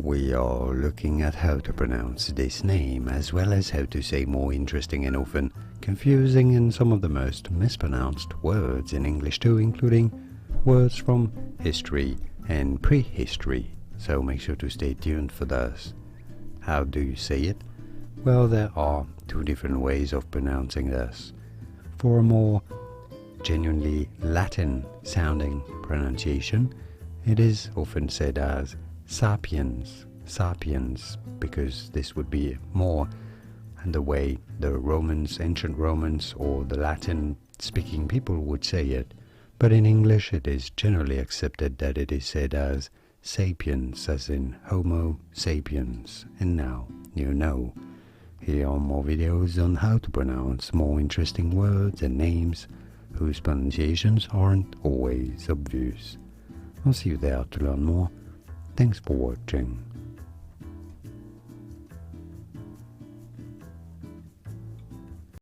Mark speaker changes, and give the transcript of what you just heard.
Speaker 1: We are looking at how to pronounce this name, as well as how to say more interesting and often confusing and some of the most mispronounced words in English too, including words from history and prehistory. So make sure to stay tuned for this. How do you say it? Well, there are two different ways of pronouncing this. For a more genuinely Latin sounding pronunciation, it is often said as sapiens, sapiens, because this would be more the way the Romans, ancient Romans, or the Latin speaking people would say it. But in English it is generally accepted that it is said as sapiens, as in Homo Sapiens. And now you know. Here are more videos on how to pronounce more interesting words and names whose pronunciations aren't always obvious. I'll see you there to learn more. Thanks for watching.